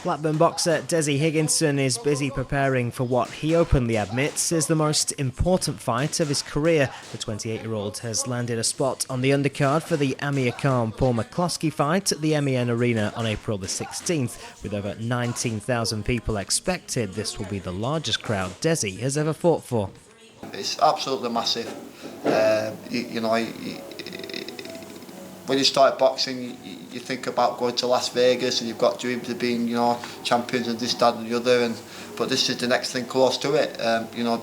Blackburn boxer Dezzi Higginson is busy preparing for what he openly admits is the most important fight of his career. The 28-year-old has landed a spot on the undercard for the Amir Khan Paul McCloskey fight at the M.E.N Arena on April the 16th. With over 19,000 people expected, this will be the largest crowd Dezzi has ever fought for. It's absolutely massive. When you start boxing, you think about going to Las Vegas and you've got dreams of being, champions and this, that and the other. But this is the next thing close to it.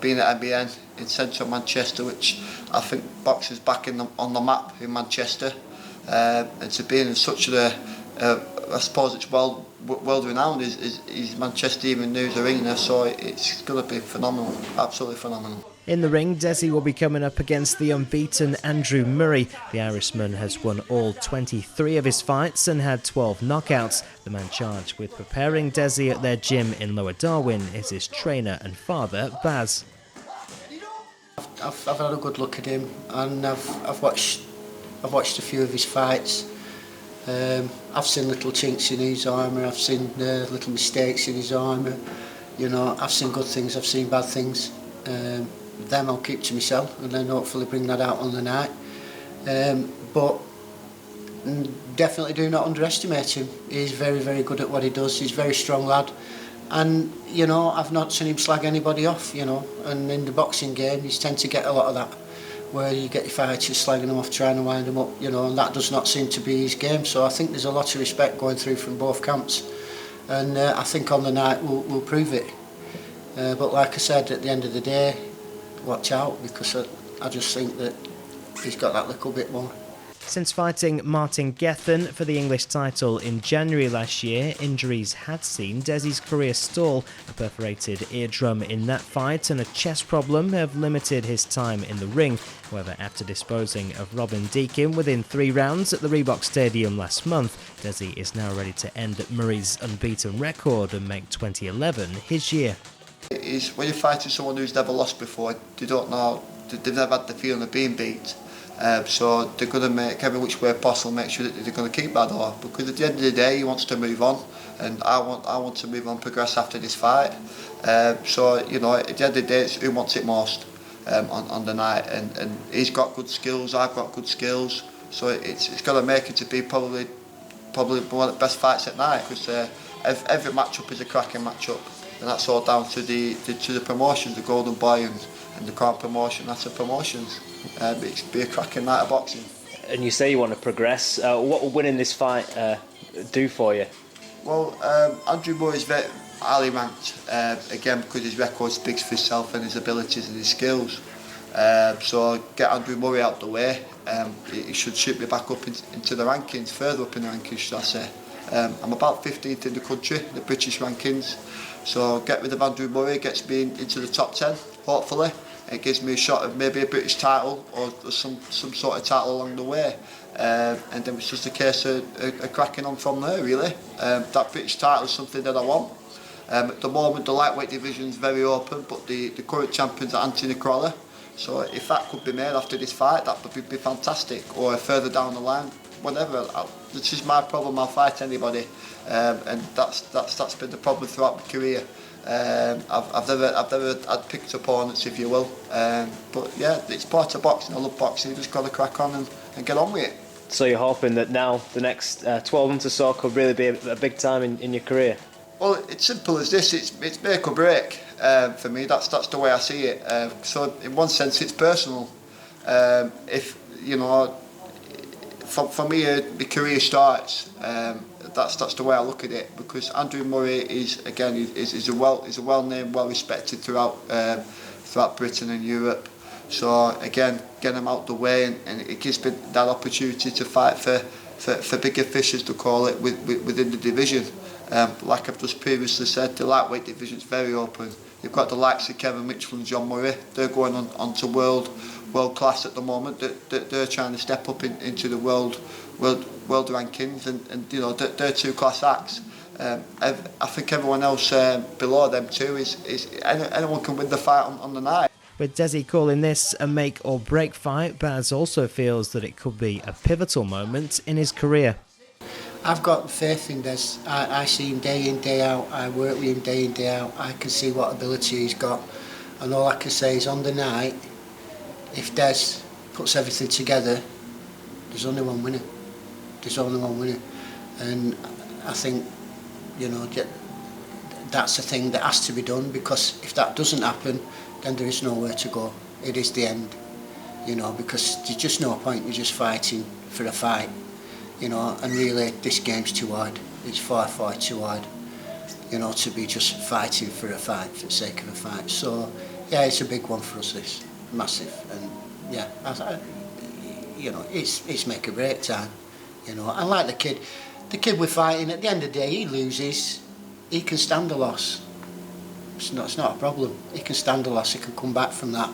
Being at M.E.N in central Manchester, which I think boxing's back on the map in Manchester. And to be in such I suppose it's world renowned is Manchester Evening News Arena, so it's going to be phenomenal, absolutely phenomenal. In the ring, Dezzi will be coming up against the unbeaten Andrew Murray. The Irishman has won all 23 of his fights and had 12 knockouts. The man charged with preparing Dezzi at their gym in Lower Darwin is his trainer and father, Baz. I've had a good look at him, and I've watched a few of his fights. I've seen little chinks in his armour, I've seen little mistakes in his armour. I've seen good things, I've seen bad things. Them I'll keep to myself and then hopefully bring that out on the night. But definitely do not underestimate him. He's very, very good at what he does. He's a very strong lad. And, I've not seen him slag anybody off, And in the boxing game, you tend to get a lot of that, where you get your fighters slagging them off, trying to wind them up, and that does not seem to be his game. So I think there's a lot of respect going through from both camps. And I think on the night we'll prove it. But like I said, at the end of the day, watch out, because I just think that he's got that little bit more. Since fighting Martin Gethin for the English title in January last year, injuries had seen Dezzi's career stall. A perforated eardrum in that fight and a chest problem have limited his time in the ring. However, after disposing of Robin Deakin within 3 rounds at the Reebok Stadium last month, Dezzi is now ready to end Murray's unbeaten record and make 2011 his year. When you're fighting someone who's never lost before, they don't know, they've never had the feeling of being beat. So they're going to make every which way possible, make sure that they're going to keep that door, because at the end of the day he wants to move on, and I want to move on, progress after this fight. So at the end of the day it's who wants it most on the night, and he's got good skills, I've got good skills, so it's going to make it to be probably one of the best fights at night, because every matchup is a cracking matchup, and that's all down to the promotions, the Golden Boy and the Crown promotion. That's the promotions. It's be a cracking night of boxing. And you say you want to progress. What will winning this fight do for you? Well, Andrew Murray is very highly ranked, again because his record speaks for himself and his abilities and his skills. So get Andrew Murray out the way, he should shoot me back up into the rankings, further up in the rankings, should I say. I'm about 15th in the country, the British rankings. So get rid of Andrew Murray, gets me into the top 10, hopefully. It gives me a shot of maybe a British title or some sort of title along the way. And then it's just a case of cracking on from there, really. That British title is something that I want. At the moment, the lightweight division is very open, but the current champion's are Anthony Crowley. So if that could be made after this fight, that would be fantastic. Or further down the line, whatever. This is my problem, I'll fight anybody. And that's been the problem throughout my career. I've never had picked opponents, if you will. But yeah, it's part of boxing. I love boxing. You just got to crack on and get on with it. So you're hoping that now the next 12 months or so could really be a big time in your career? Well, it's simple as this. It's make or break for me. That's the way I see it. So in one sense, it's personal. If for me, the career starts. That's the way I look at it, because Andrew Murray is a well-named, well-respected throughout Britain and Europe. So again, get him out the way, and it gives me that opportunity to fight for bigger fish, as they call it, within the division. Like I've just previously said, the lightweight division is very open. You've got the likes of Kevin Mitchell and John Murray. They're going on to world class at the moment. They're trying to step up into the world rankings, and they're 2 class acts. I think everyone else below them too is anyone can win the fight on the night. With Dezzi calling this a make or break fight, Baz also feels that it could be a pivotal moment in his career. I've got faith in Des. I see him day in, day out. I work with him day in, day out. I can see what ability he's got. And all I can say is on the night, if Des puts everything together, there's only one winner. There's only one winner. And I think, you know, that's a thing that has to be done, because if that doesn't happen, then there is nowhere to go. It is the end, you know, because there's just no point in just fighting for a fight, you know, and really this game's too hard. It's far, far too hard, you know, to be just fighting for a fight for the sake of a fight. So, yeah, it's a big one for us, this, massive. And, yeah, you know, it's make or break time, you know. And like the kid we're fighting, at the end of the day, he loses, he can stand a loss. It's not a problem. He can stand a loss, he can come back from that.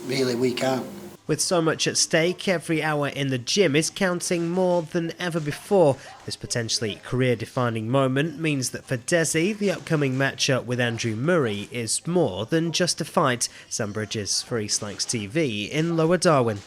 Really, we can't. With so much at stake, every hour in the gym is counting more than ever before. This potentially career-defining moment means that for Dezzi, the upcoming matchup with Andrew Murray is more than just a fight. Sam Bridges for East Lancs TV in Lower Darwin.